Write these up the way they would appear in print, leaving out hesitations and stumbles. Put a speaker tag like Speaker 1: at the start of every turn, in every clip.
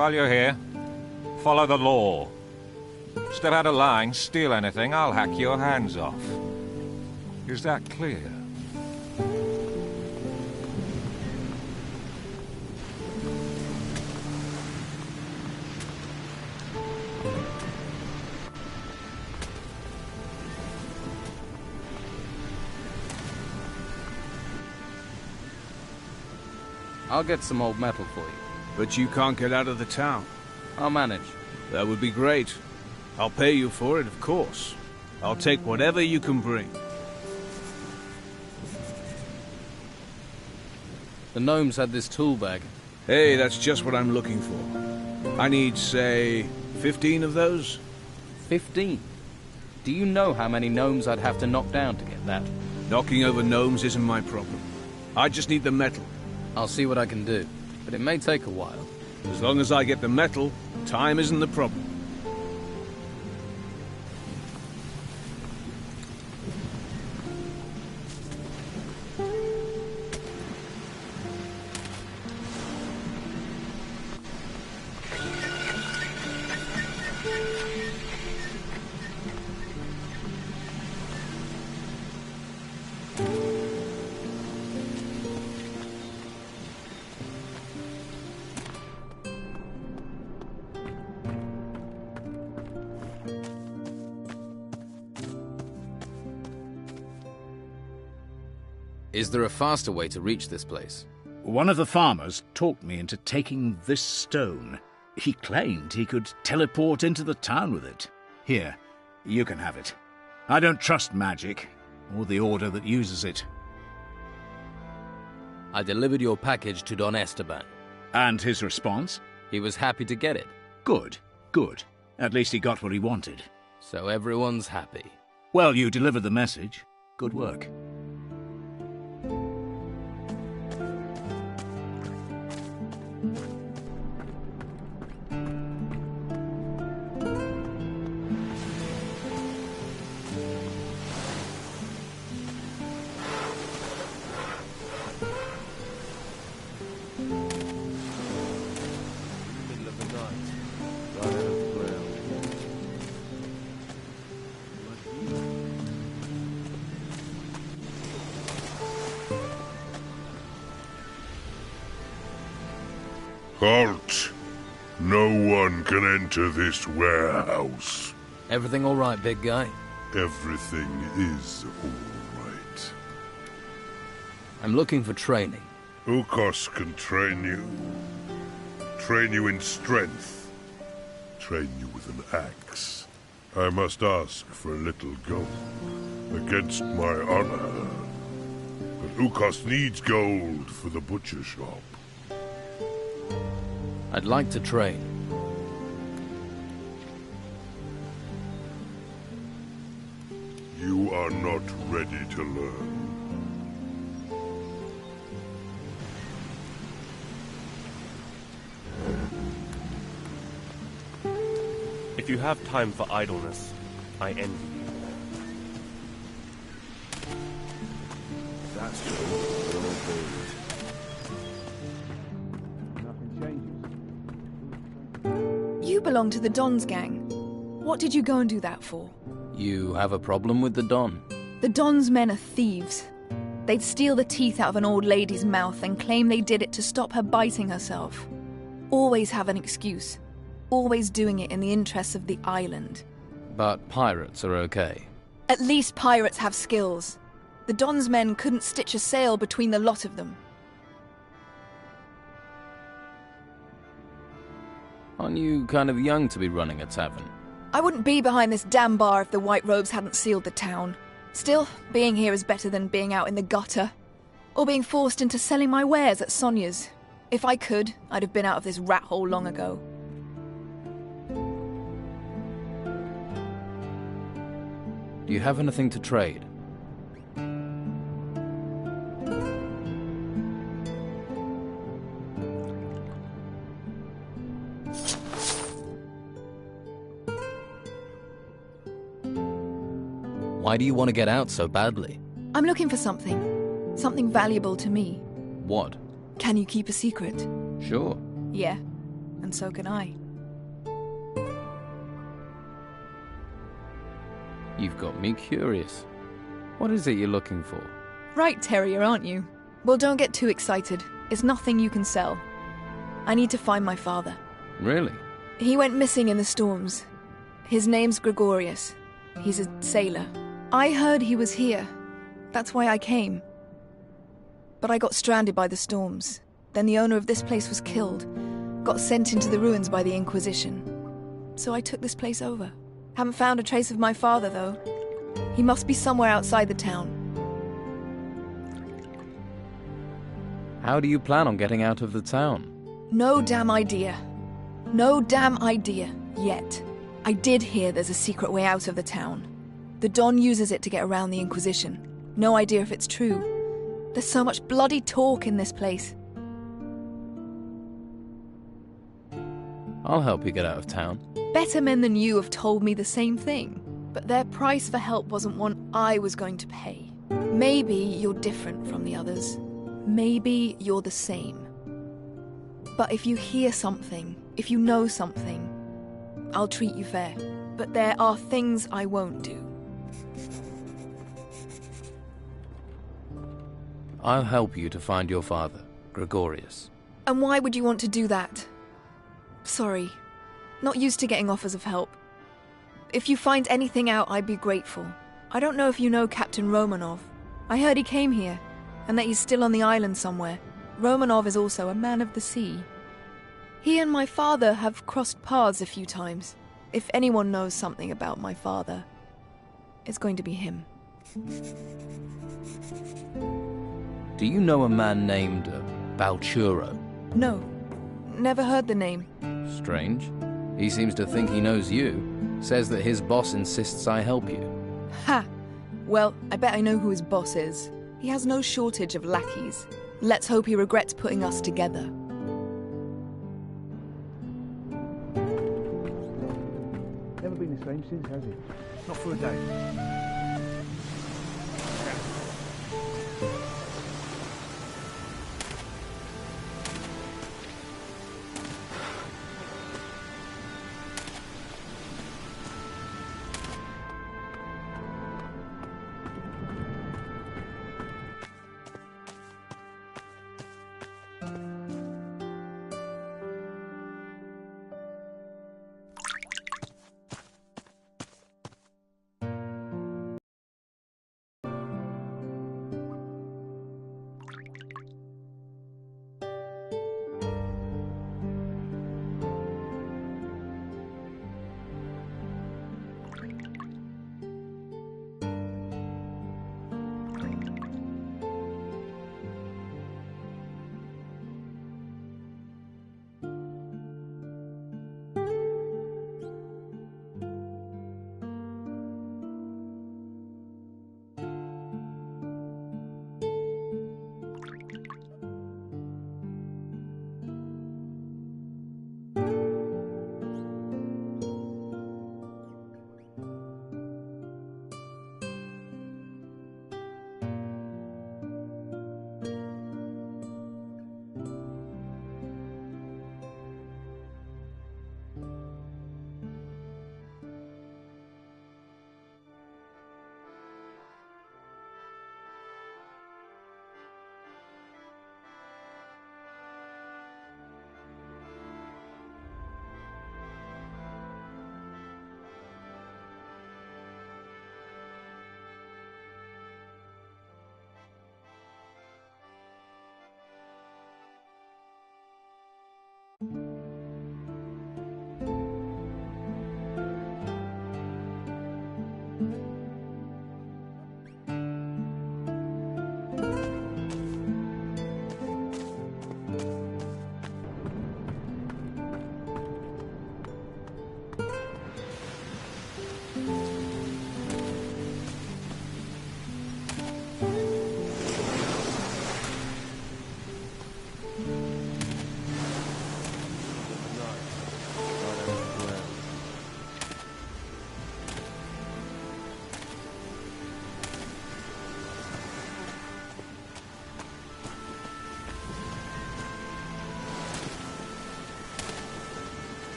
Speaker 1: While you're here, follow the law. Step out of line, steal anything, I'll hack your hands off. Is that clear?
Speaker 2: I'll get some old metal for you.
Speaker 3: But you can't get out of the town.
Speaker 2: I'll manage.
Speaker 3: That would be great. I'll pay you for it, of course. I'll take whatever you can bring.
Speaker 2: The gnomes had this tool bag.
Speaker 3: Hey, that's just what I'm looking for. I need, say, 15 of those?
Speaker 2: 15? Do you know how many gnomes I'd have to knock down to get that?
Speaker 3: Knocking over gnomes isn't my problem. I just need the metal.
Speaker 2: I'll see what I can do, but it may take a while.
Speaker 3: As long as I get the metal, time isn't the problem.
Speaker 2: Is there a faster way to reach this place?
Speaker 4: One of the farmers talked me into taking this stone. He claimed he could teleport into the town with it. Here, you can have it. I don't trust magic, or the order that uses it.
Speaker 2: I delivered your package to Don Esteban.
Speaker 4: And his response?
Speaker 2: He was happy to get it.
Speaker 4: Good, good. At least he got what he wanted.
Speaker 2: So everyone's happy.
Speaker 4: Well, you delivered the message. Good work.
Speaker 5: Halt! No one can enter this warehouse.
Speaker 2: Everything all right, big guy?
Speaker 5: Everything is all right.
Speaker 2: I'm looking for training.
Speaker 5: Ukos can train you. Train you in strength. Train you with an axe. I must ask for a little gold. Against my honor. But Ukos needs gold for the butcher shop.
Speaker 2: I'd like to train.
Speaker 5: You are not ready to learn.
Speaker 6: If you have time for idleness, I envy you.
Speaker 3: That's true. We're all bored.
Speaker 7: You belong to the Don's gang. What did you go and do that for?
Speaker 2: You have a problem with the Don?
Speaker 7: The Don's men are thieves. They'd steal the teeth out of an old lady's mouth and claim they did it to stop her biting herself. Always have an excuse. Always doing it in the interests of the island.
Speaker 2: But pirates are okay.
Speaker 7: At least pirates have skills. The Don's men couldn't stitch a sail between the lot of them.
Speaker 2: Aren't you kind of young to be running a tavern?
Speaker 7: I wouldn't be behind this damn bar if the White Robes hadn't sealed the town. Still, being here is better than being out in the gutter. Or being forced into selling my wares at Sonia's. If I could, I'd have been out of this rat hole long ago.
Speaker 2: Do you have anything to trade? Why do you want to get out so badly?
Speaker 7: I'm looking for something. Something valuable to me.
Speaker 2: What?
Speaker 7: Can you keep a secret?
Speaker 2: Sure.
Speaker 7: Yeah. and so can I.
Speaker 2: You've got me curious. What is it you're looking for?
Speaker 7: Right, terrier, aren't you? Well, don't get too excited. It's nothing you can sell. I need to find my father.
Speaker 2: Really?
Speaker 7: He went missing in the storms. His name's Gregorius. He's a sailor. I heard he was here. That's why I came. But I got stranded by the storms. Then the owner of this place was killed. Got sent into the ruins by the Inquisition. So I took this place over. Haven't found a trace of my father, though. He must be somewhere outside the town.
Speaker 2: How do you plan on getting out of the town?
Speaker 7: No damn idea. No damn idea. Yet. I did hear there's a secret way out of the town. The Don uses it to get around the Inquisition. No idea if it's true. There's so much bloody talk in this place.
Speaker 2: I'll help you get out of town.
Speaker 7: Better men than you have told me the same thing. But their price for help wasn't one I was going to pay. Maybe you're different from the others. Maybe you're the same. But if you hear something, if you know something, I'll treat you fair. But there are things I won't do.
Speaker 2: I'll help you to find your father, Gregorius.
Speaker 7: And why would you want to do that? Sorry. Not used to getting offers of help. If you find anything out, I'd be grateful. I don't know if you know Captain Romanov. I heard he came here, and that he's still on the island somewhere. Romanov is also a man of the sea. He and my father have crossed paths a few times. If anyone knows something about my father, it's going to be him.
Speaker 2: Do you know a man named Balchuro?
Speaker 7: No. Never heard the name.
Speaker 2: Strange. He seems to think he knows you. Says that his boss insists I help you.
Speaker 7: Ha! Well, I bet I know who his boss is. He has no shortage of lackeys. Let's hope he regrets putting us together.
Speaker 8: Never been the same since, has it? Not for a day.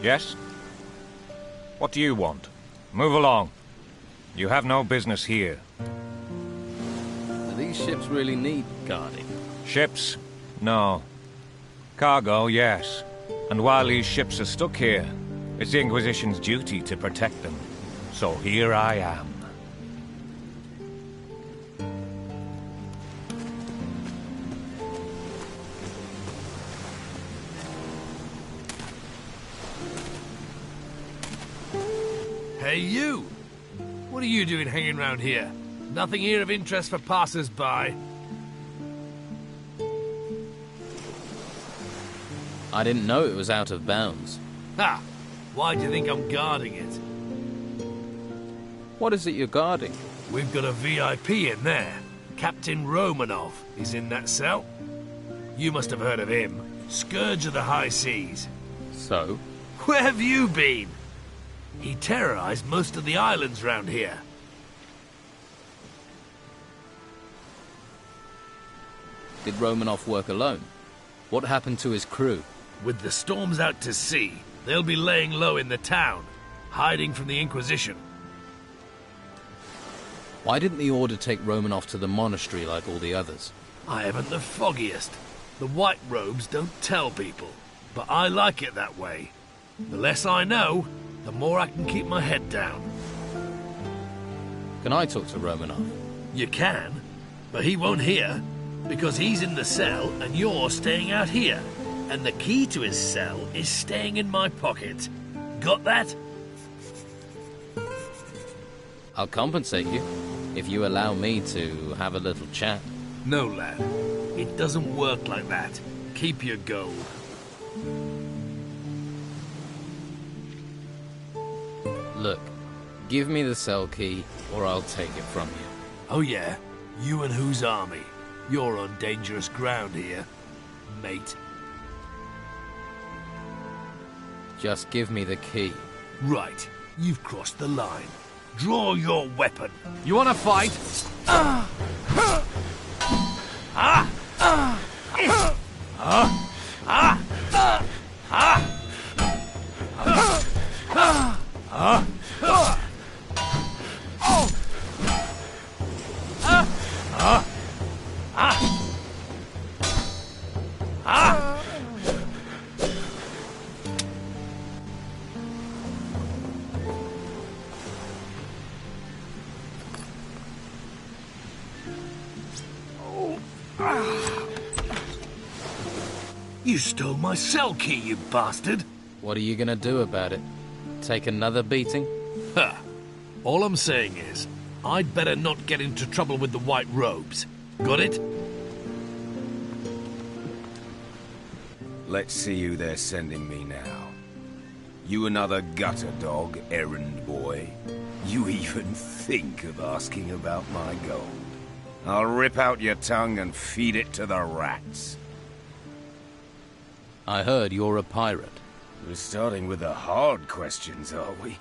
Speaker 1: Yes? What do you want? Move along. You have no business here.
Speaker 2: Do these ships really need guarding?
Speaker 1: Ships? No. Cargo, yes. And while these ships are stuck here, it's the Inquisition's duty to protect them. So here I am.
Speaker 9: Hey, you! What are you doing hanging around here? Nothing here of interest for passers-by?
Speaker 2: I didn't know it was out of bounds.
Speaker 9: Ha! Why do you think I'm guarding it?
Speaker 2: What is it you're guarding?
Speaker 9: We've got a VIP in there. Captain Romanov is in that cell. You must have heard of him. Scourge of the high seas.
Speaker 2: So?
Speaker 9: Where have you been? He terrorized most of the islands round here.
Speaker 2: Did Romanov work alone? What happened to his crew?
Speaker 9: With the storms out to sea, they'll be laying low in the town, hiding from the Inquisition.
Speaker 2: Why didn't the Order take Romanov to the monastery like all the others?
Speaker 9: I haven't the foggiest. The White Robes don't tell people, but I like it that way. The less I know, the more I can keep my head down.
Speaker 2: Can I talk to Romanov?
Speaker 9: You can, but he won't hear, because he's in the cell and you're staying out here. And the key to his cell is staying in my pocket. Got that?
Speaker 2: I'll compensate you, if you allow me to have a little chat.
Speaker 9: No, lad. It doesn't work like that. Keep your gold.
Speaker 2: Look, give me the cell key, or I'll take it from you.
Speaker 9: Oh yeah? You and whose army? You're on dangerous ground here, mate.
Speaker 2: Just give me the key.
Speaker 9: Right. You've crossed the line. Draw your weapon.
Speaker 8: You want to fight?
Speaker 9: You stole my cell key, you bastard!
Speaker 2: What are you gonna do about it? Take another beating?
Speaker 9: Ha! All I'm saying is, I'd better not get into trouble with the White Robes. Got it?
Speaker 10: Let's see who they're sending me now. You another gutter dog, errand boy? You even think of asking about my gold? I'll rip out your tongue and feed it to the rats.
Speaker 2: I heard you're a pirate.
Speaker 10: We're starting with the hard questions, are we?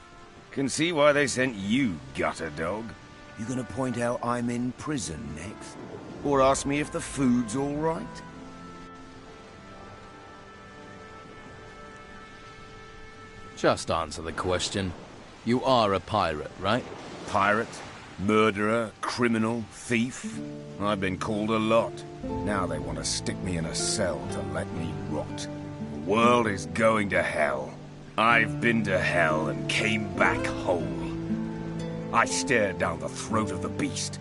Speaker 10: Can see why they sent you, gutter dog. You gonna point out I'm in prison next? Or ask me if the food's all right?
Speaker 2: Just answer the question. You are a pirate, right?
Speaker 10: Pirate, murderer, criminal, thief. I've been called a lot. Now they want to stick me in a cell to let me rot. The world is going to hell. I've been to hell and came back whole. I stared down the throat of the beast,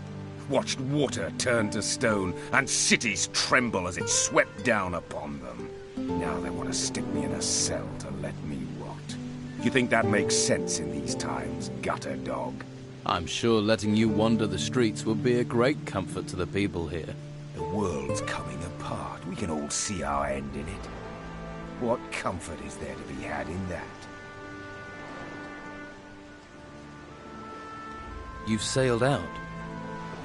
Speaker 10: watched water turn to stone, and cities tremble as it swept down upon them. Now they want to stick me in a cell to let me rot. You think that makes sense in these times, gutter dog?
Speaker 2: I'm sure letting you wander the streets would be a great comfort to the people here.
Speaker 10: The world's coming apart. We can all see our end in it. What comfort is there to be had in that?
Speaker 2: You've sailed out.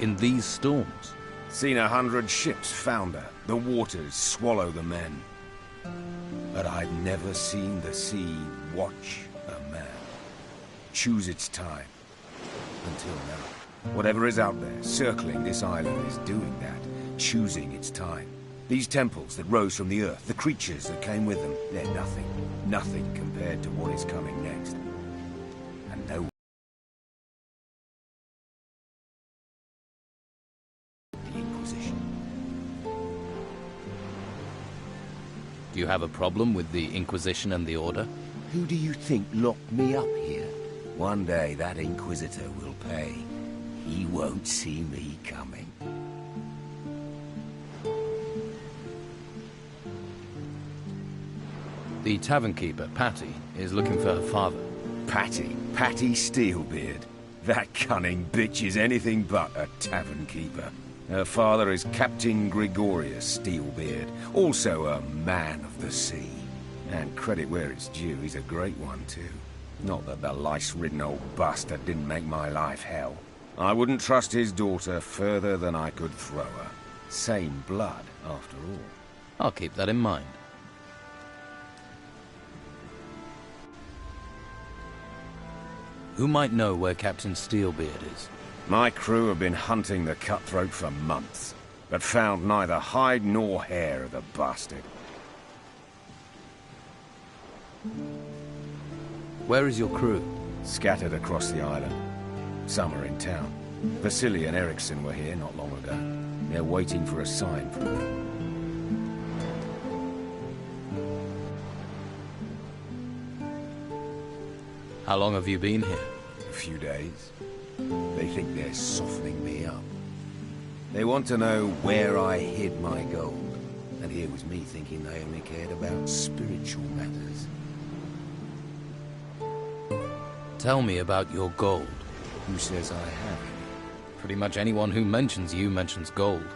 Speaker 2: In these storms.
Speaker 10: Seen 100 ships founder. The waters swallow the men. But I've never seen the sea watch a man. Choose its time. Until now. Whatever is out there, circling this island, is doing that. Choosing its time. These temples that rose from the earth, the creatures that came with them, they're nothing. Nothing compared to what is coming next. And no... the Inquisition.
Speaker 2: Do you have a problem with the Inquisition and the Order?
Speaker 10: Who do you think locked me up here? One day that Inquisitor will pay. He won't see me coming.
Speaker 2: The tavern keeper, Patty, is looking for her father.
Speaker 10: Patty Steelbeard. That cunning bitch is anything but a tavern keeper. Her father is Captain Gregorius Steelbeard, also a man of the sea. And credit where it's due, he's a great one too. Not that the lice-ridden old bastard didn't make my life hell. I wouldn't trust his daughter further than I could throw her. Same blood, after all.
Speaker 2: I'll keep that in mind. Who might know where Captain Steelbeard is?
Speaker 10: My crew have been hunting the cutthroat for months, but found neither hide nor hair of the bastard.
Speaker 2: Where is your crew?
Speaker 10: Scattered across the island. Some are in town. Vasily and Eriksson were here not long ago. They're waiting for a sign from me.
Speaker 2: How long have you been here?
Speaker 10: A few days. They think they're softening me up. They want to know where I hid my gold. And here was me thinking they only cared about spiritual matters.
Speaker 2: Tell me about your gold.
Speaker 10: Who says I have it?
Speaker 2: Pretty much anyone who mentions you mentions gold.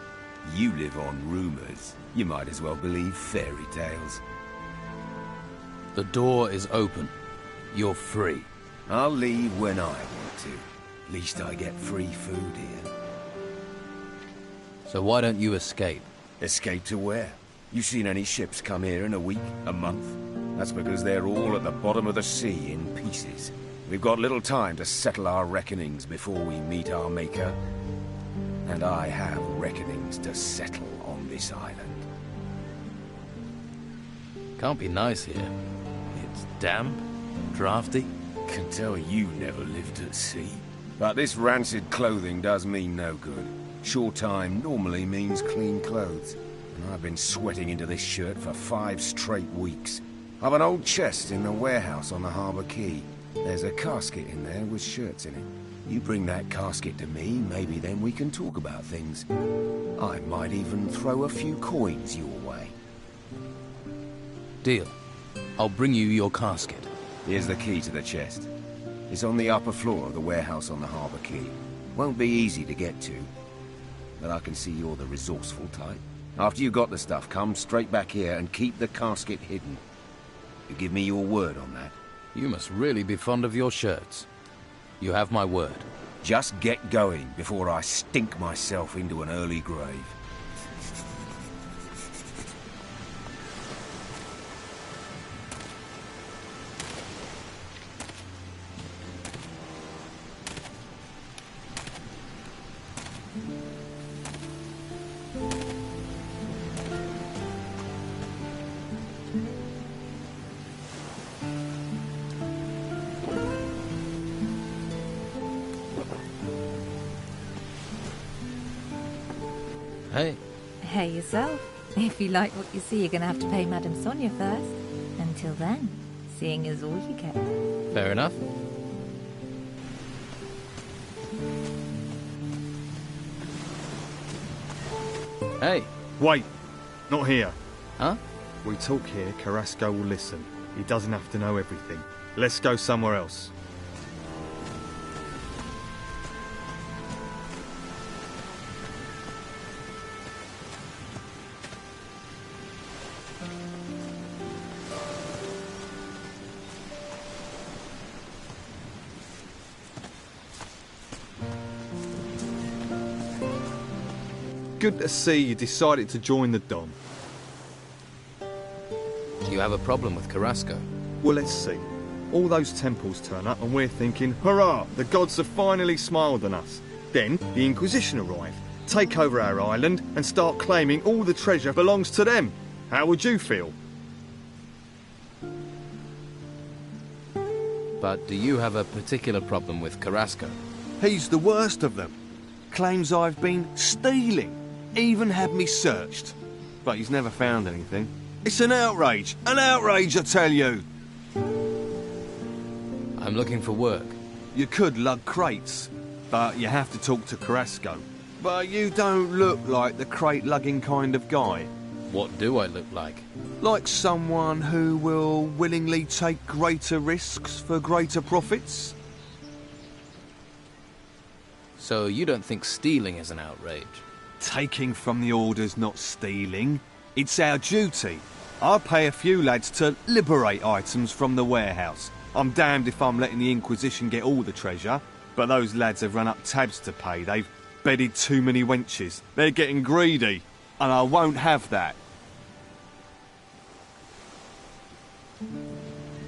Speaker 10: You live on rumors. You might as well believe fairy tales.
Speaker 2: The door is open. You're free.
Speaker 10: I'll leave when I want to. Least I get free food here.
Speaker 2: So why don't you escape?
Speaker 10: Escape to where? You seen any ships come here in a week, a month? That's because they're all at the bottom of the sea in pieces. We've got little time to settle our reckonings before we meet our maker. And I have reckonings to settle on this island.
Speaker 2: Can't be nice here. It's damp, drafty.
Speaker 10: Can tell you never lived at sea. But this rancid clothing does me no good. Short time normally means clean clothes. And I've been sweating into this shirt for 5 straight weeks. I've an old chest in the warehouse on the harbour quay. There's a casket in there with shirts in it. You bring that casket to me, maybe then we can talk about things. I might even throw a few coins your way.
Speaker 2: Deal. I'll bring you your casket.
Speaker 10: Here's the key to the chest. It's on the upper floor of the warehouse on the harbour quay. Won't be easy to get to, but I can see you're the resourceful type. After you got the stuff, come straight back here and keep the casket hidden. You give me your word on that?
Speaker 2: You must really be fond of your shirts. You have my word.
Speaker 10: Just get going before I stink myself into an early grave.
Speaker 2: Hey.
Speaker 11: Hey yourself. If you like what you see, you're going to have to pay Madame Sonia first. Until then, seeing is all you get.
Speaker 2: Fair enough. Hey.
Speaker 12: Wait. Not here.
Speaker 2: Huh?
Speaker 12: We talk here, Carrasco will listen. He doesn't have to know everything. Let's go somewhere else. Good to see you decided to join the Dom.
Speaker 2: Do you have a problem with Carrasco?
Speaker 12: Well, let's see. All those temples turn up and we're thinking, hurrah, the gods have finally smiled on us. Then the Inquisition arrive, take over our island and start claiming all the treasure belongs to them. How would you feel?
Speaker 2: But do you have a particular problem with Carrasco?
Speaker 13: He's the worst of them. Claims I've been stealing. Even had me searched. But he's never found anything. It's an outrage! An outrage, I tell you!
Speaker 2: I'm looking for work.
Speaker 13: You could lug crates, but you have to talk to Carrasco. But you don't look like the crate-lugging kind of guy.
Speaker 2: What do I look like?
Speaker 13: Like someone who will willingly take greater risks for greater profits?
Speaker 2: So you don't think stealing is an outrage?
Speaker 13: Taking from the Order's not stealing. It's our duty. I pay a few lads to liberate items from the warehouse. I'm damned if I'm letting the Inquisition get all the treasure, but those lads have run up tabs to pay. They've bedded too many wenches. They're getting greedy, and I won't have that.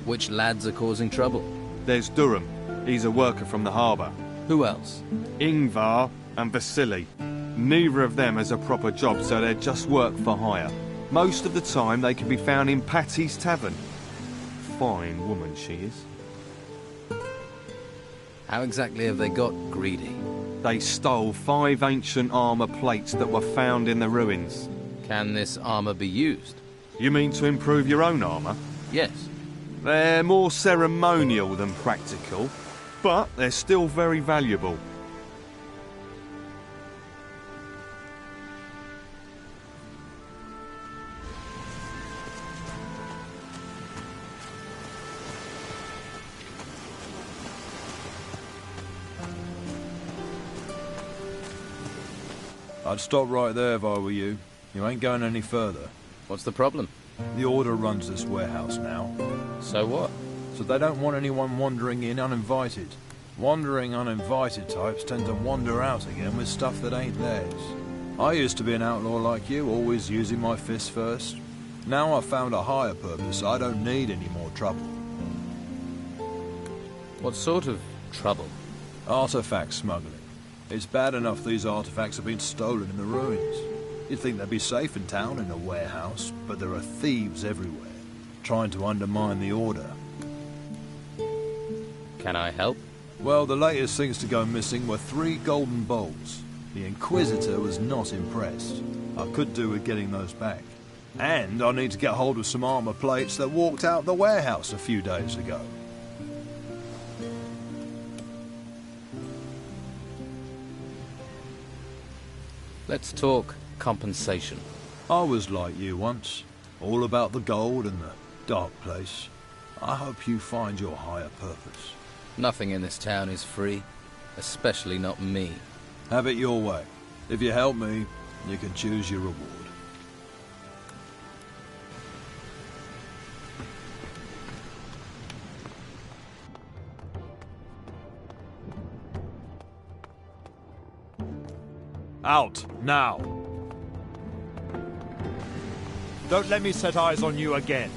Speaker 2: Which lads are causing trouble?
Speaker 13: There's Durham. He's a worker from the harbour.
Speaker 2: Who else?
Speaker 13: Ingvar and Vasily. Neither of them has a proper job, so they're just work for hire. Most of the time they can be found in Patty's Tavern. Fine woman she is.
Speaker 2: How exactly have they got greedy?
Speaker 13: They stole 5 ancient armour plates that were found in the ruins.
Speaker 2: Can this armour be used?
Speaker 13: You mean to improve your own armour?
Speaker 2: Yes.
Speaker 13: They're more ceremonial than practical, but they're still very valuable.
Speaker 14: I'd stop right there if I were you. You ain't going any further.
Speaker 2: What's the problem?
Speaker 14: The Order runs this warehouse now.
Speaker 2: So what?
Speaker 14: So they don't want anyone wandering in uninvited. Wandering uninvited types tend to wander out again with stuff that ain't theirs. I used to be an outlaw like you, always using my fists first. Now I've found a higher purpose, I don't need any more trouble.
Speaker 2: What sort of trouble?
Speaker 14: Artifact smuggling. It's bad enough these artifacts have been stolen in the ruins. You'd think they'd be safe in town in a warehouse, but there are thieves everywhere, trying to undermine the Order.
Speaker 2: Can I help?
Speaker 14: Well, the latest things to go missing were 3 golden bowls. The Inquisitor was not impressed. I could do with getting those back. And I need to get hold of some armor plates that walked out the warehouse a few days ago.
Speaker 2: Let's talk compensation.
Speaker 14: I was like you once, all about the gold and the dark place. I hope you find your higher purpose.
Speaker 2: Nothing in this town is free, especially not me.
Speaker 14: Have it your way. If you help me, you can choose your reward.
Speaker 1: Out, now. Don't let me set eyes on you again.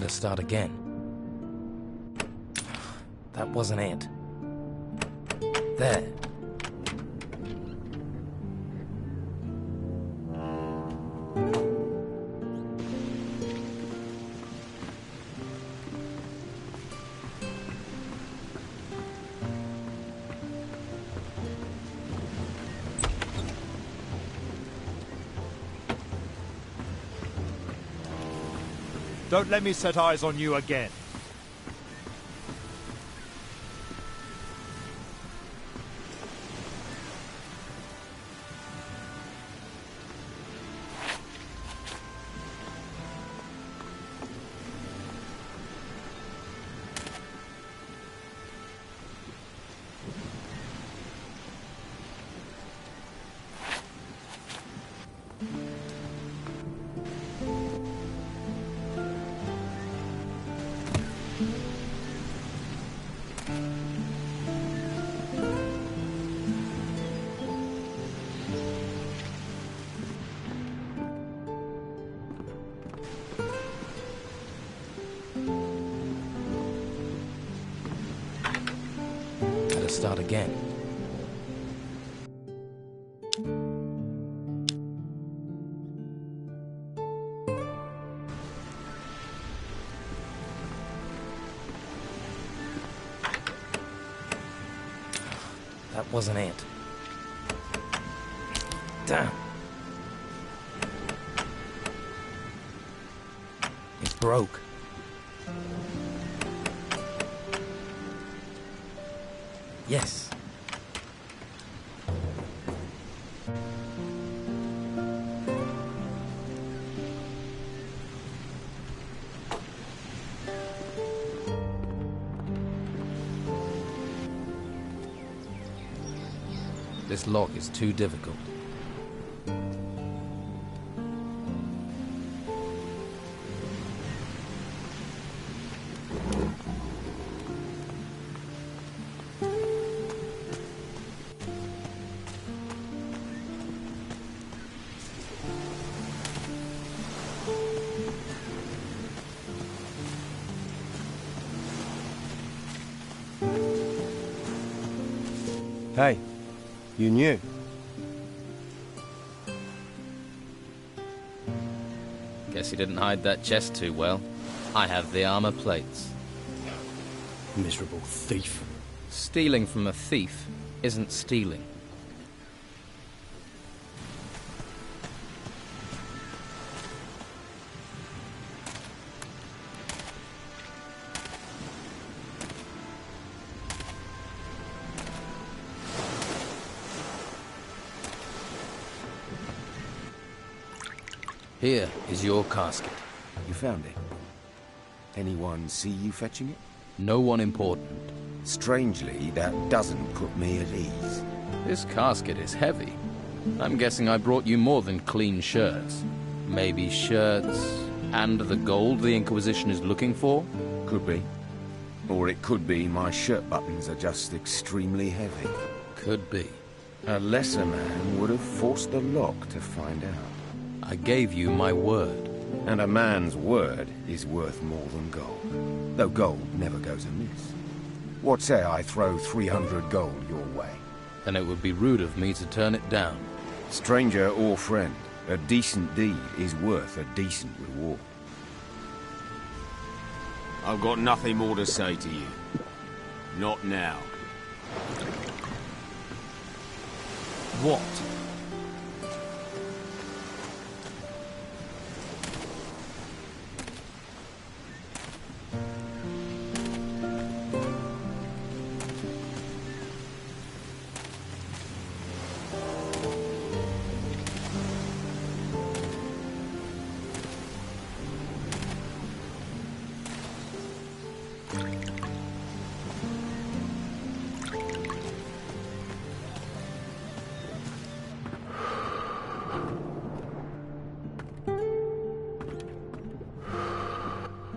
Speaker 2: Start again. That wasn't it. There.
Speaker 15: Don't let me set eyes on you again.
Speaker 2: Start again. That wasn't it. Damn. It broke. Yes. This lock is too difficult.
Speaker 16: Hey, you knew.
Speaker 2: Guess he didn't hide that chest too well. I have the armor plates.
Speaker 16: Miserable thief.
Speaker 2: Stealing from a thief isn't stealing. Here is your casket.
Speaker 10: You found it? Anyone see you fetching it?
Speaker 2: No one important.
Speaker 10: Strangely, that doesn't put me at ease.
Speaker 2: This casket is heavy. I'm guessing I brought you more than clean shirts. Maybe shirts and the gold the Inquisition is looking for?
Speaker 10: Could be. Or it could be my shirt buttons are just extremely heavy.
Speaker 2: Could be.
Speaker 10: A lesser man would have forced the lock to find out.
Speaker 2: I gave you my word.
Speaker 10: And a man's word is worth more than gold. Though gold never goes amiss. What say I throw 300 gold your way?
Speaker 2: Then it would be rude of me to turn it down.
Speaker 10: Stranger or friend, a decent deed is worth a decent reward.
Speaker 17: I've got nothing more to say to you. Not now.
Speaker 15: What?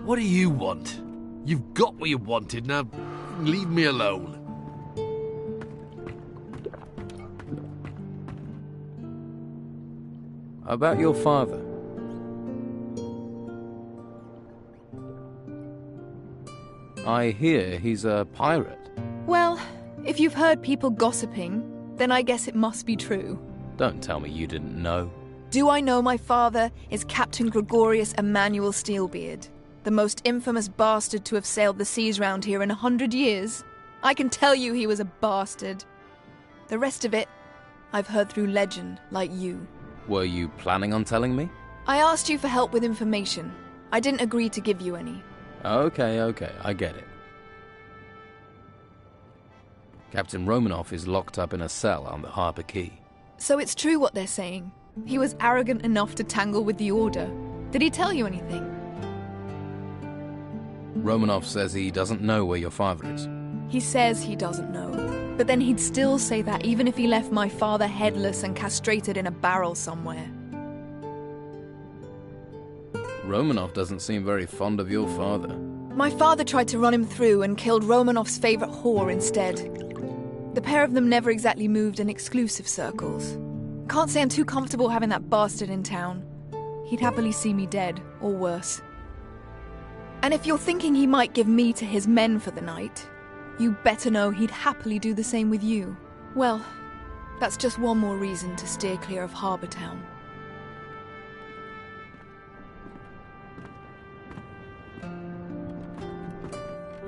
Speaker 9: What do you want? You've got what you wanted, now leave me alone.
Speaker 2: How about your father? I hear he's a pirate.
Speaker 7: Well, If you've heard people gossiping, then I guess it must be true.
Speaker 2: Don't tell me you didn't know.
Speaker 7: Do I know my father is Captain Gregorius Emmanuel Steelbeard, the most infamous bastard to have sailed the seas round here in 100 years? I can tell you he was a bastard. The rest of it, I've heard through legend, like you.
Speaker 2: Were you planning on telling me?
Speaker 7: I asked you for help with information. I didn't agree to give you any.
Speaker 2: Okay, I get it. Captain Romanoff is locked up in a cell on the Harbour Quay.
Speaker 7: So it's true what they're saying. He was arrogant enough to tangle with the Order. Did he tell you anything?
Speaker 2: Romanoff says he doesn't know where your father is.
Speaker 7: He says he doesn't know. But then he'd still say that even if he left my father headless and castrated in a barrel somewhere.
Speaker 2: Romanoff doesn't seem very fond of your father.
Speaker 7: My father tried to run him through and killed Romanoff's favourite whore instead. The pair of them never exactly moved in exclusive circles. Can't say I'm too comfortable having that bastard in town. He'd happily see me dead, or worse. And if you're thinking he might give me to his men for the night, you better know he'd happily do the same with you. Well, that's just one more reason to steer clear of Harbour Town.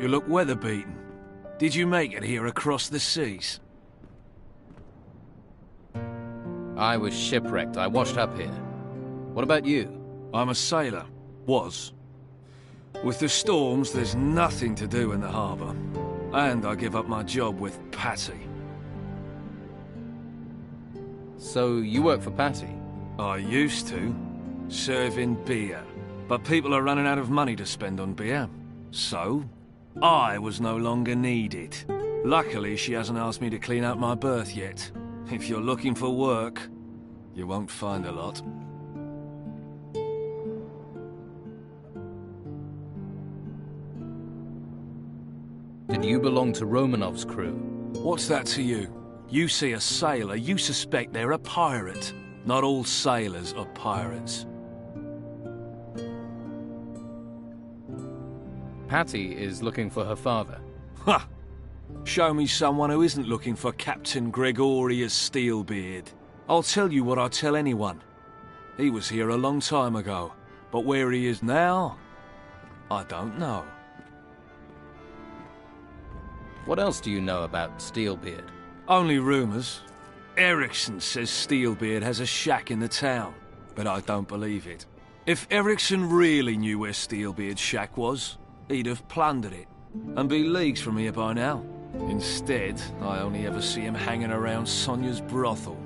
Speaker 3: You look weather-beaten. Did you make it here across the seas?
Speaker 2: I was shipwrecked. I washed up here. What about you?
Speaker 3: I'm a sailor. Was. With the storms, there's nothing to do in the harbour. And I give up my job with Patty.
Speaker 2: So you work for Patty?
Speaker 3: I used to. Serving beer. But people are running out of money to spend on beer. So, I was no longer needed. Luckily, she hasn't asked me to clean out my berth yet. If you're looking for work, you won't find a lot.
Speaker 2: Did you belong to Romanoff's crew?
Speaker 3: What's that to you? You see a sailor, you suspect they're a pirate. Not all sailors are pirates.
Speaker 2: Patty is looking for her father.
Speaker 3: Ha! Show me someone who isn't looking for Captain Gregorius Steelbeard. I'll tell you what I tell anyone. He was here a long time ago, but where he is now, I don't know.
Speaker 2: What else do you know about Steelbeard?
Speaker 3: Only rumours. Eriksson says Steelbeard has a shack in the town, but I don't believe it. If Eriksson really knew where Steelbeard's shack was, he'd have plundered it, and be leagues from here by now. Instead, I only ever see him hanging around Sonia's brothel.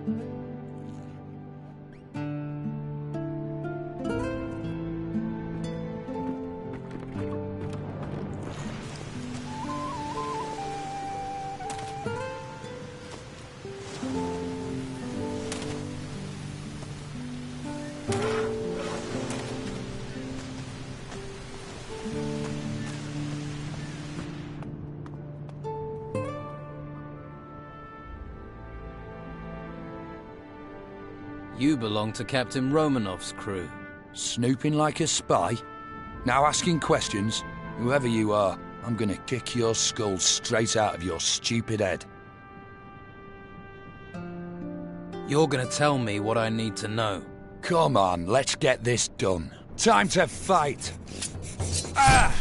Speaker 2: You belong to Captain Romanoff's crew.
Speaker 18: Snooping like a spy? Now asking questions? Whoever you are, I'm gonna kick your skull straight out of your stupid head.
Speaker 2: You're gonna tell me what I need to know.
Speaker 18: Come on, let's get this done. Time to fight! Ah!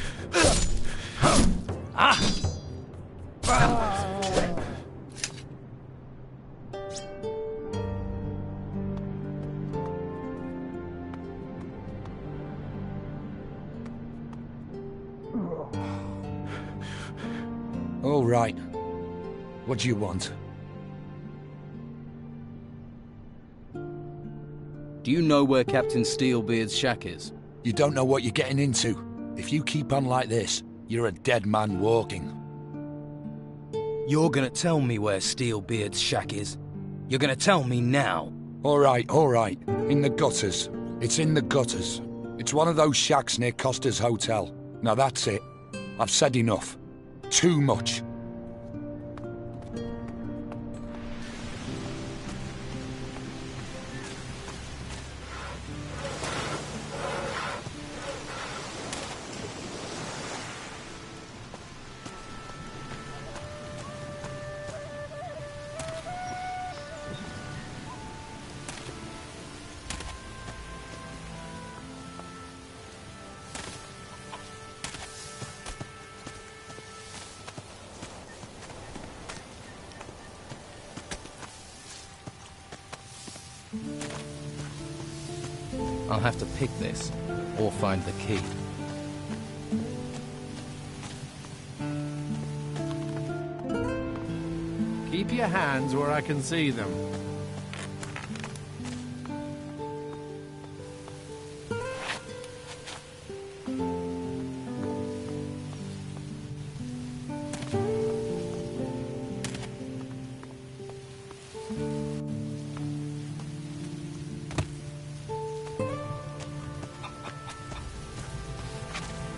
Speaker 18: Ah! All right. What do you want?
Speaker 2: Do you know where Captain Steelbeard's shack is?
Speaker 18: You don't know what you're getting into. If you keep on like this, you're a dead man walking.
Speaker 2: You're gonna tell me where Steelbeard's shack is. You're gonna tell me now.
Speaker 18: All right. In the gutters. It's in the gutters. It's one of those shacks near Costa's Hotel. Now that's it. I've said enough. Too much.
Speaker 2: I'll have to pick this, or find the key.
Speaker 19: Keep your hands where I can see them.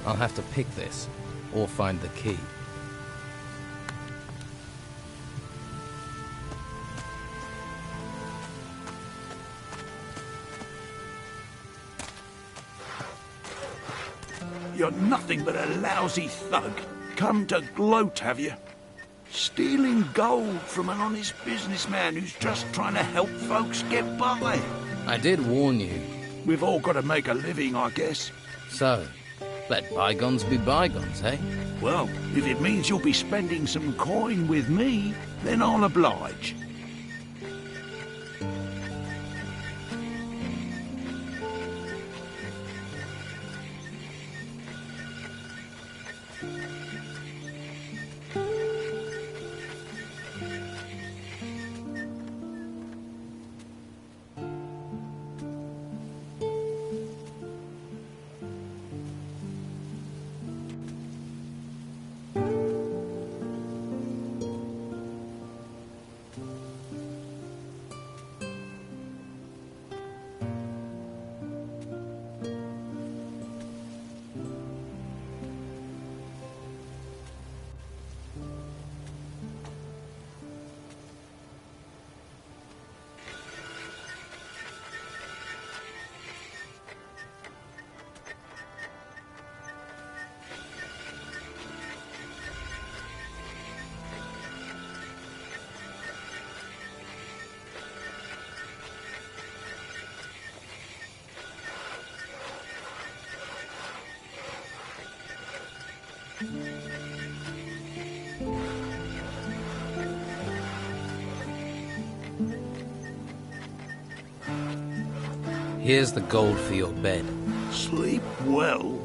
Speaker 2: I'll have to pick this, or find the key.
Speaker 20: You're nothing but a lousy thug. Come to gloat, have you? Stealing gold from an honest businessman who's just trying to help folks get by.
Speaker 2: I did warn you.
Speaker 20: We've all got to make a living, I guess.
Speaker 2: So, let bygones be bygones, eh?
Speaker 20: Well, if it means you'll be spending some coin with me, then I'll oblige.
Speaker 2: Here's the gold for your bed.
Speaker 20: Sleep well.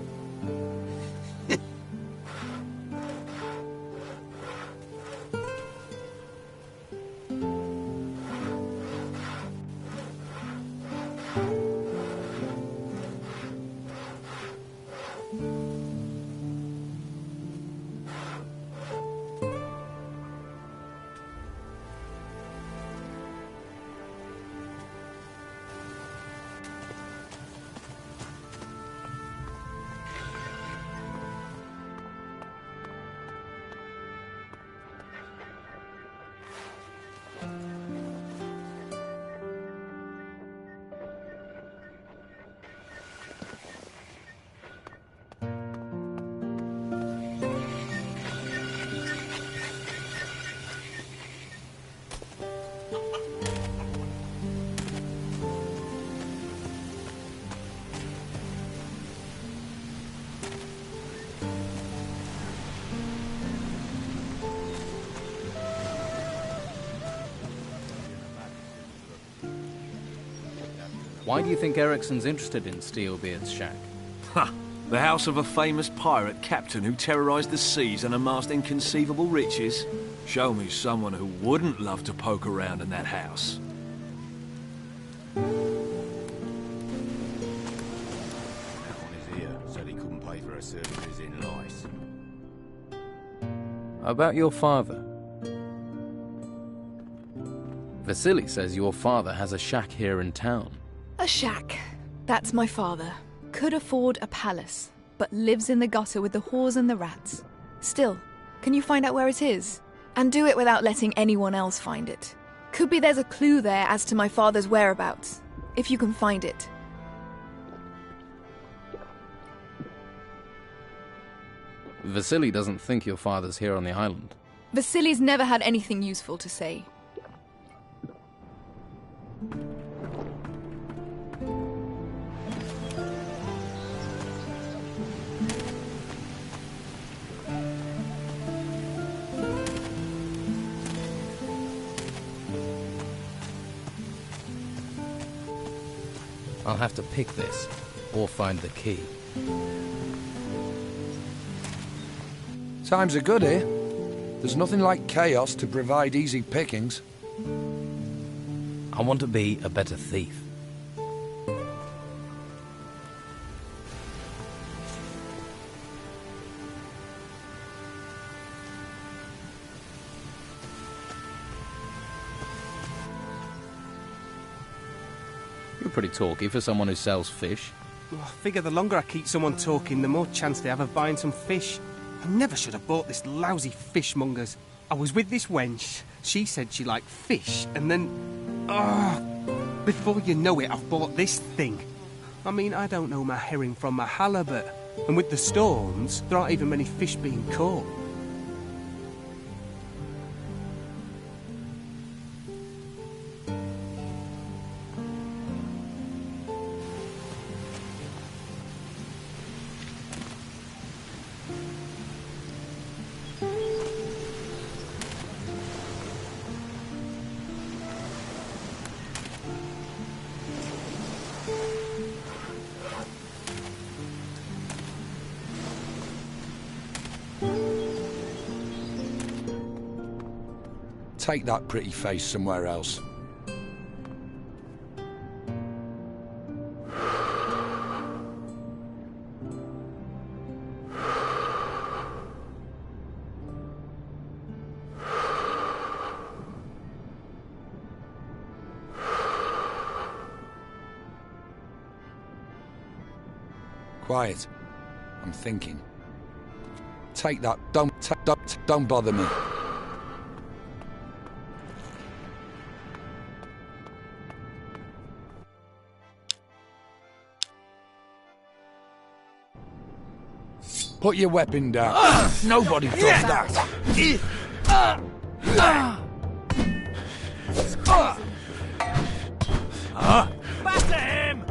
Speaker 2: Why do you think Ericsson's interested in Steelbeard's shack?
Speaker 3: Ha! The house of a famous pirate captain who terrorized the seas and amassed inconceivable riches? Show me someone who wouldn't love to poke around in that house.
Speaker 10: Said he couldn't pay for her services in lice.
Speaker 2: About your father. Vasily says your father has a shack here in town.
Speaker 7: A shack. That's my father. Could afford a palace, but lives in the gutter with the whores and the rats. Still, can you find out where it is? And do it without letting anyone else find it. Could be there's a clue there as to my father's whereabouts, if you can find it.
Speaker 2: Vasily doesn't think your father's here on the island.
Speaker 7: Vasily's never had anything useful to say.
Speaker 2: I'll have to pick this, or find the key.
Speaker 18: Times are good here. There's nothing like chaos to provide easy pickings.
Speaker 2: I want to be a better thief. You're pretty talky for someone who sells fish.
Speaker 21: Well, I figure the longer I keep someone talking, the more chance they have of buying some fish. I never should have bought this lousy fishmonger's. I was with this wench. She said she liked fish, and then... before you know it, I've bought this thing. I mean, I don't know my herring from my halibut. And with the storms, there aren't even many fish being caught.
Speaker 18: Take that pretty face somewhere else. Quiet. I'm thinking. Take that. Don't bother me. Put your weapon down. Nobody does that.
Speaker 9: Batter him!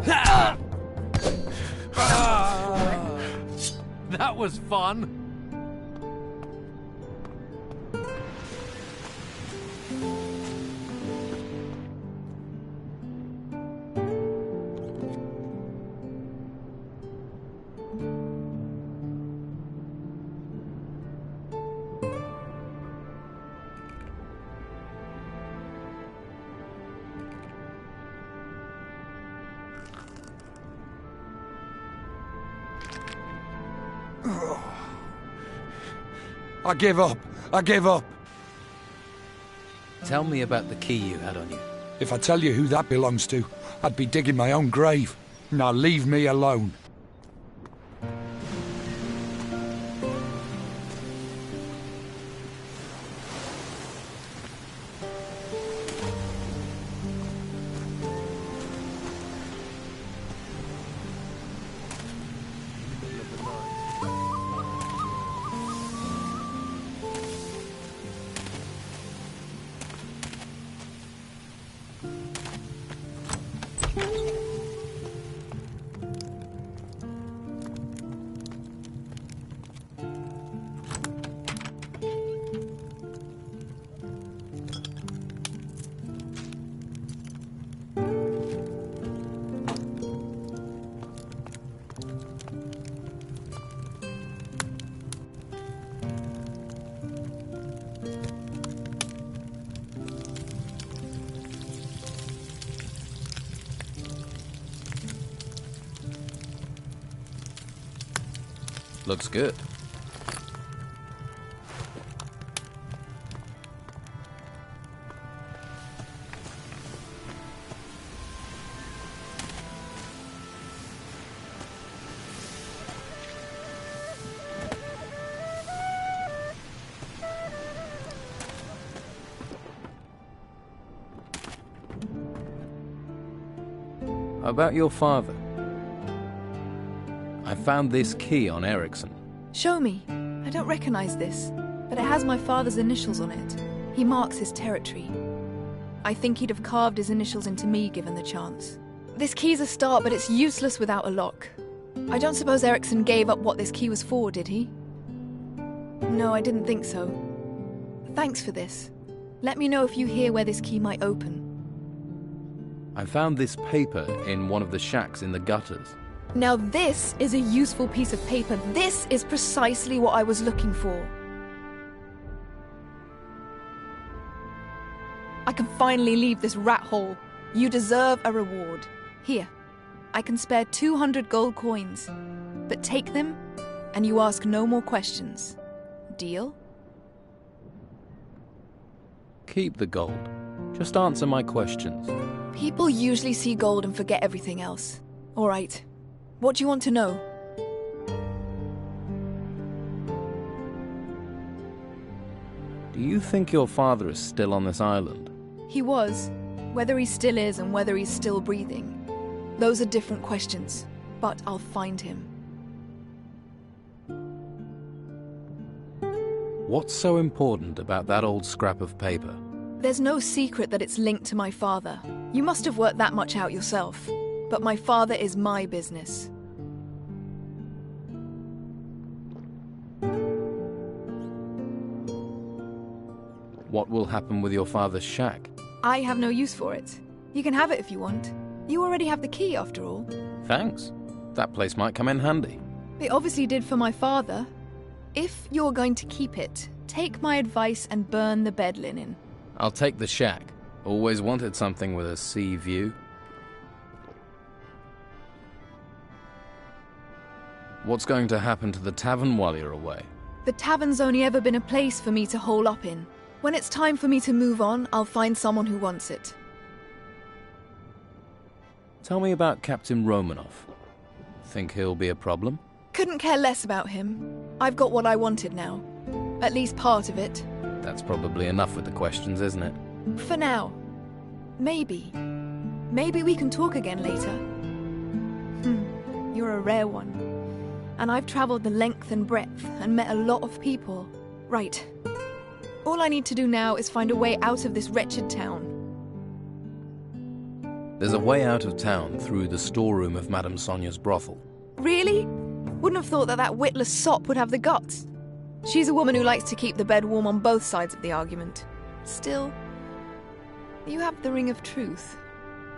Speaker 9: That was fun.
Speaker 18: I give up. I give up.
Speaker 2: Tell me about the key you had on you.
Speaker 18: If I tell you who that belongs to, I'd be digging my own grave. Now leave me alone.
Speaker 2: Looks good. How about your father? I found this key on Eriksson.
Speaker 7: Show me. I don't recognize this, but it has my father's initials on it. He marks his territory. I think he'd have carved his initials into me given the chance. This key's a start, but it's useless without a lock. I don't suppose Eriksson gave up what this key was for, did he? No, I didn't think so. Thanks for this. Let me know if you hear where this key might open.
Speaker 2: I found this paper in one of the shacks in the gutters.
Speaker 7: Now this is a useful piece of paper. This is precisely what I was looking for. I can finally leave this rat hole. You deserve a reward. Here, I can spare 200 gold coins. But take them, and you ask no more questions. Deal?
Speaker 2: Keep the gold. Just answer my questions.
Speaker 7: People usually see gold and forget everything else. All right. What do you want to know?
Speaker 2: Do you think your father is still on this island?
Speaker 7: He was. Whether he still is and whether he's still breathing. Those are different questions. But I'll find him.
Speaker 2: What's so important about that old scrap of paper?
Speaker 7: There's no secret that it's linked to my father. You must have worked that much out yourself. But my father is my business.
Speaker 2: What will happen with your father's shack?
Speaker 7: I have no use for it. You can have it if you want. You already have the key, after all.
Speaker 2: Thanks. That place might come in handy.
Speaker 7: It obviously did for my father. If you're going to keep it, take my advice and burn the bed linen.
Speaker 2: I'll take the shack. Always wanted something with a sea view. What's going to happen to the tavern while you're away?
Speaker 7: The tavern's only ever been a place for me to hole up in. When it's time for me to move on, I'll find someone who wants it.
Speaker 2: Tell me about Captain Romanoff. Think he'll be a problem?
Speaker 7: Couldn't care less about him. I've got what I wanted now. At least part of it.
Speaker 2: That's probably enough with the questions, isn't it?
Speaker 7: For now. Maybe. Maybe we can talk again later. You're a rare one. And I've traveled the length and breadth and met a lot of people. Right. All I need to do now is find a way out of this wretched town.
Speaker 2: There's a way out of town through the storeroom of Madame Sonia's brothel.
Speaker 7: Really? Wouldn't have thought that witless sop would have the guts. She's a woman who likes to keep the bed warm on both sides of the argument. Still, you have the ring of truth.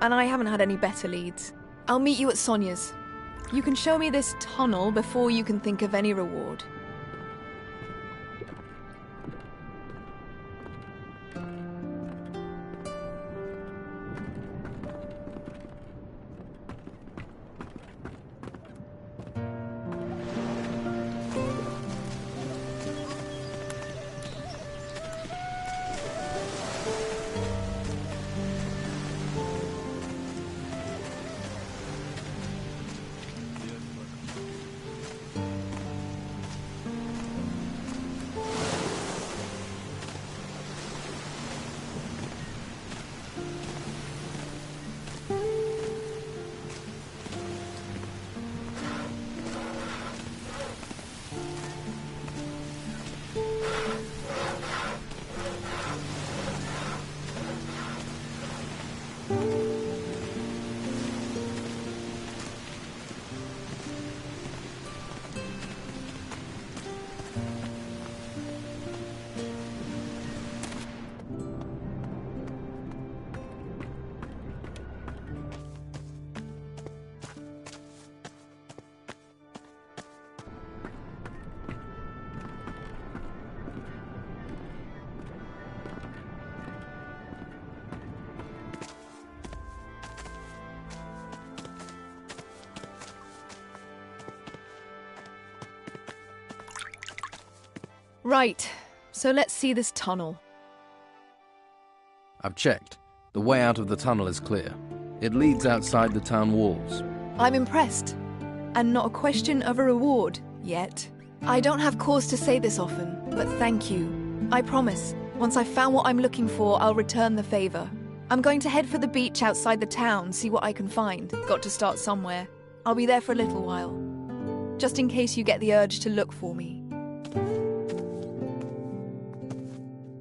Speaker 7: And I haven't had any better leads. I'll meet you at Sonia's. You can show me this tunnel before you can think of any reward. Right, so let's see this tunnel.
Speaker 2: I've checked. The way out of the tunnel is clear. It leads outside the town walls.
Speaker 7: I'm impressed. And not a question of a reward, yet. I don't have cause to say this often, but thank you. I promise, once I've found what I'm looking for, I'll return the favor. I'm going to head for the beach outside the town, see what I can find. Got to start somewhere. I'll be there for a little while. Just in case you get the urge to look for me.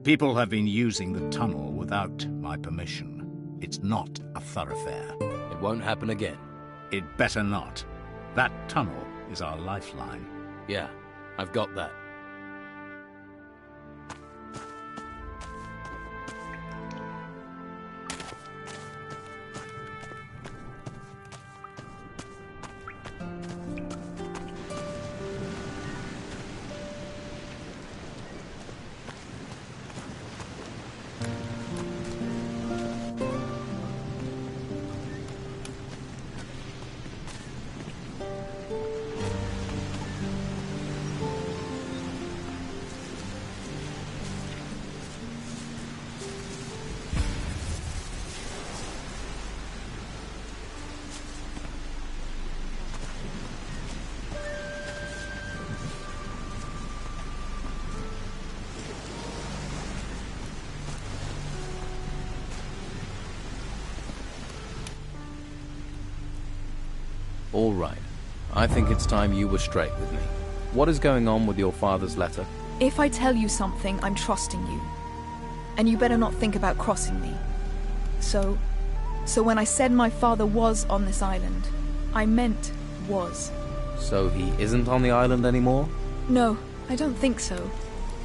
Speaker 20: People have been using the tunnel without my permission. It's not a thoroughfare.
Speaker 2: It won't happen again.
Speaker 20: It better not. That tunnel is our lifeline.
Speaker 2: Yeah, I've got that. All right. I think it's time you were straight with me. What is going on with your father's letter?
Speaker 7: If I tell you something, I'm trusting you. And you better not think about crossing me. So when I said my father was on this island, I meant was.
Speaker 2: So he isn't on the island anymore?
Speaker 7: No, I don't think so.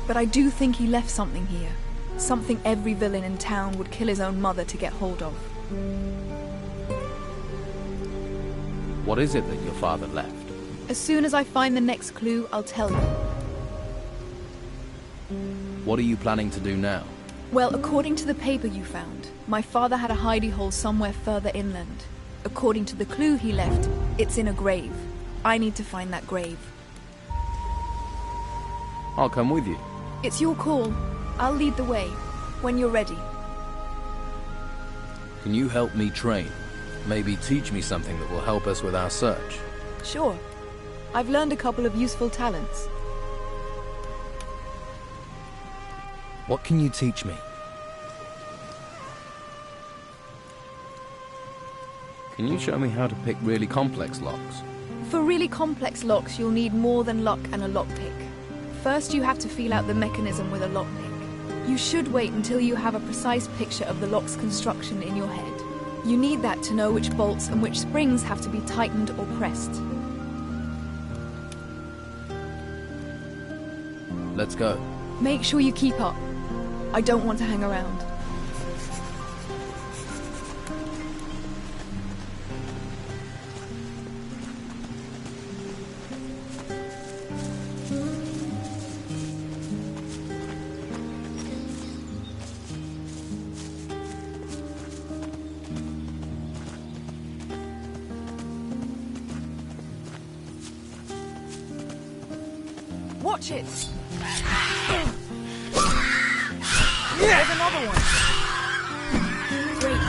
Speaker 7: But I do think he left something here. Something every villain in town would kill his own mother to get hold of.
Speaker 2: What is it that your father left?
Speaker 7: As soon as I find the next clue, I'll tell you.
Speaker 2: What are you planning to do now?
Speaker 7: Well, according to the paper you found, my father had a hidey hole somewhere further inland. According to the clue he left, it's in a grave. I need to find that grave.
Speaker 2: I'll come with you.
Speaker 7: It's your call. I'll lead the way, when you're ready.
Speaker 2: Can you help me train? Maybe teach me something that will help us with our search.
Speaker 7: Sure. I've learned a couple of useful talents.
Speaker 2: What can you teach me? Can you show me how to pick really complex locks?
Speaker 7: For really complex locks, you'll need more than luck and a lockpick. First, you have to feel out the mechanism with a lockpick. You should wait until you have a precise picture of the lock's construction in your head. You need that to know which bolts and which springs have to be tightened or pressed.
Speaker 2: Let's go.
Speaker 7: Make sure you keep up. I don't want to hang around. Watch it! There's another one! Great.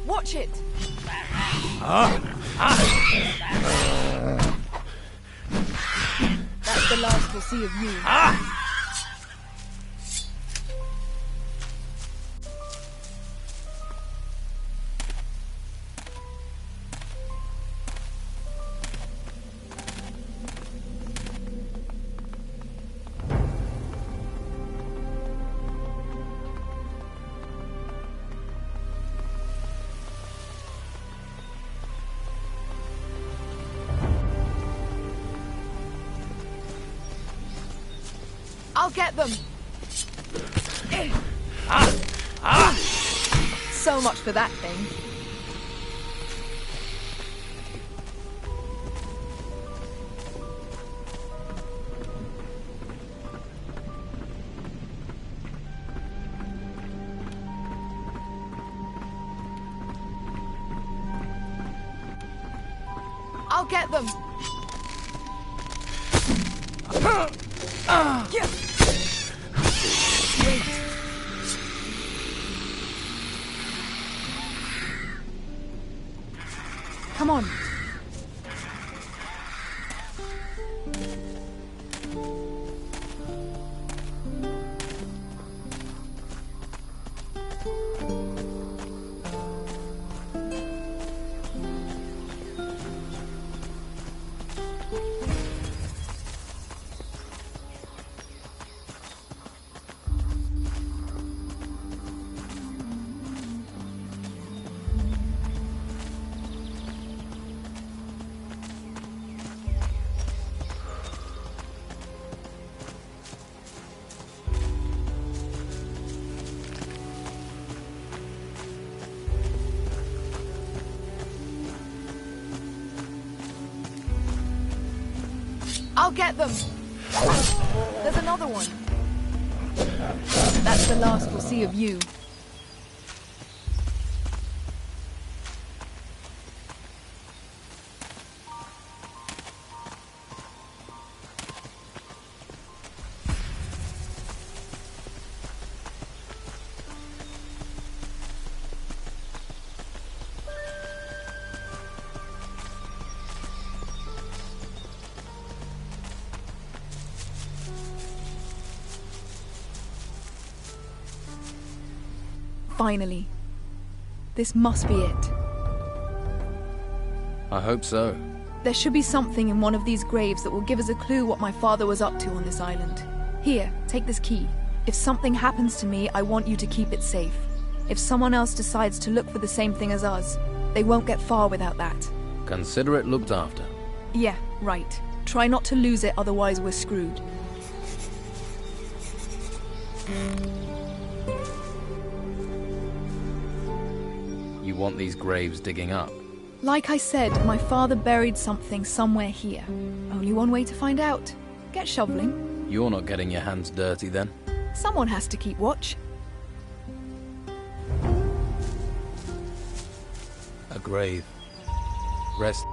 Speaker 7: Watch it! That's the last we'll see of you. I'll get them! So much for that thing. I'll get them! Wait. Come on. I'll get them! There's another one. That's the last we'll see of you. Finally. This must be it.
Speaker 2: I hope so.
Speaker 7: There should be something in one of these graves that will give us a clue what my father was up to on this island. Here, take this key. If something happens to me, I want you to keep it safe. If someone else decides to look for the same thing as us, they won't get far without that.
Speaker 2: Consider it looked after.
Speaker 7: Yeah, right. Try not to lose it, otherwise we're screwed.
Speaker 2: You want these graves digging up?
Speaker 7: Like I said, my father buried something somewhere here. Only one way to find out. Get shoveling.
Speaker 2: You're not getting your hands dirty then?
Speaker 7: Someone has to keep watch.
Speaker 2: A grave. Rest.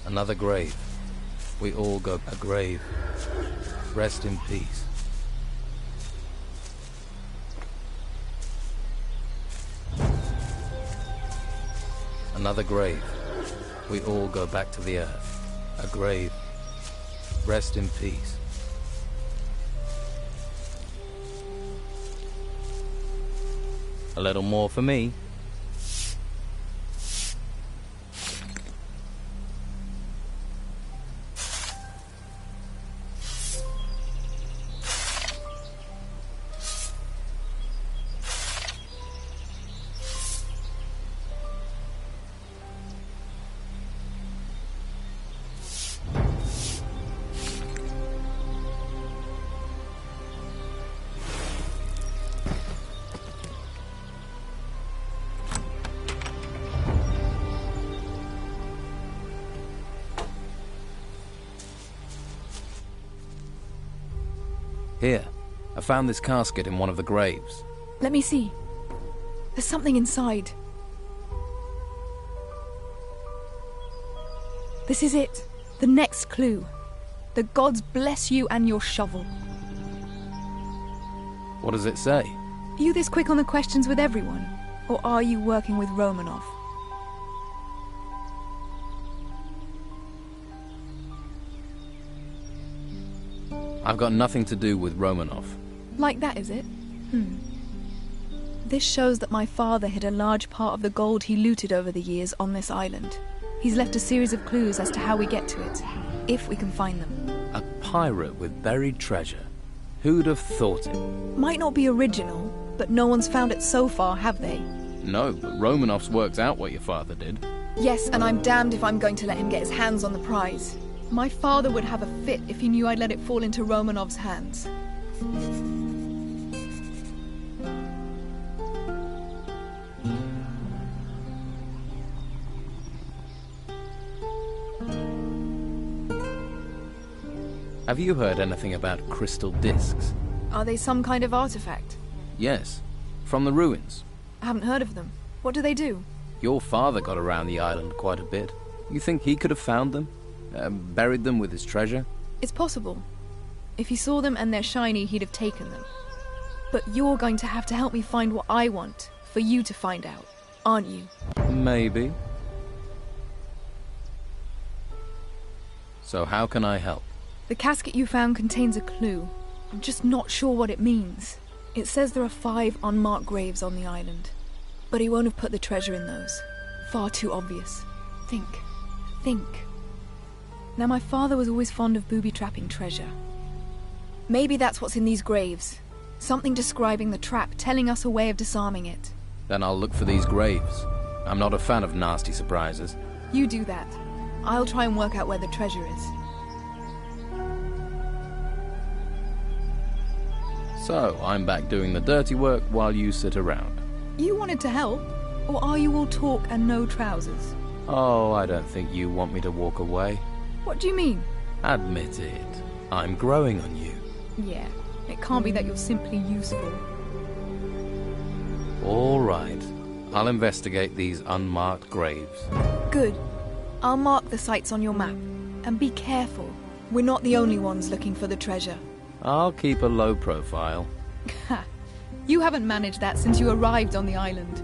Speaker 2: Another grave. We all go a grave. Rest in peace. Another grave. We all go back to the earth. A grave. Rest in peace. A little more for me. Here, I found this casket in one of the graves.
Speaker 7: Let me see. There's something inside. This is it. The next clue. The gods bless you and your shovel.
Speaker 2: What does it say?
Speaker 7: Are you this quick on the questions with everyone? Or are you working with Romanov?
Speaker 2: I've got nothing to do with Romanov.
Speaker 7: Like that, is it? This shows that my father hid a large part of the gold he looted over the years on this island. He's left a series of clues as to how we get to it, if we can find them.
Speaker 2: A pirate with buried treasure. Who'd have thought it?
Speaker 7: Might not be original, but no one's found it so far, have they?
Speaker 2: No, but Romanov's worked out what your father did.
Speaker 7: Yes, and I'm damned if I'm going to let him get his hands on the prize. My father would have a fit if he knew I'd let it fall into Romanov's hands.
Speaker 2: Have you heard anything about crystal discs?
Speaker 7: Are they some kind of artifact?
Speaker 2: Yes, from the ruins.
Speaker 7: I haven't heard of them. What do they do?
Speaker 2: Your father got around the island quite a bit. You think he could have found them? Buried them with his treasure?
Speaker 7: It's possible. If he saw them and they're shiny, he'd have taken them. But you're going to have to help me find what I want, for you to find out, aren't you?
Speaker 2: Maybe. So how can I help?
Speaker 7: The casket you found contains a clue. I'm just not sure what it means. It says there are 5 unmarked graves on the island. But he won't have put the treasure in those. Far too obvious. Think. Now, my father was always fond of booby-trapping treasure. Maybe that's what's in these graves. Something describing the trap, telling us a way of disarming it.
Speaker 2: Then I'll look for these graves. I'm not a fan of nasty surprises.
Speaker 7: You do that. I'll try and work out where the treasure is.
Speaker 2: So, I'm back doing the dirty work while you sit around.
Speaker 7: You wanted to help? Or are you all talk and no trousers?
Speaker 2: Oh, I don't think you want me to walk away.
Speaker 7: What do you mean?
Speaker 2: Admit it. I'm growing on you.
Speaker 7: Yeah, it can't be that you're simply useful.
Speaker 2: All right. I'll investigate these unmarked graves.
Speaker 7: Good. I'll mark the sites on your map. And be careful. We're not the only ones looking for the treasure.
Speaker 2: I'll keep a low profile.
Speaker 7: Ha! You haven't managed that since you arrived on the island.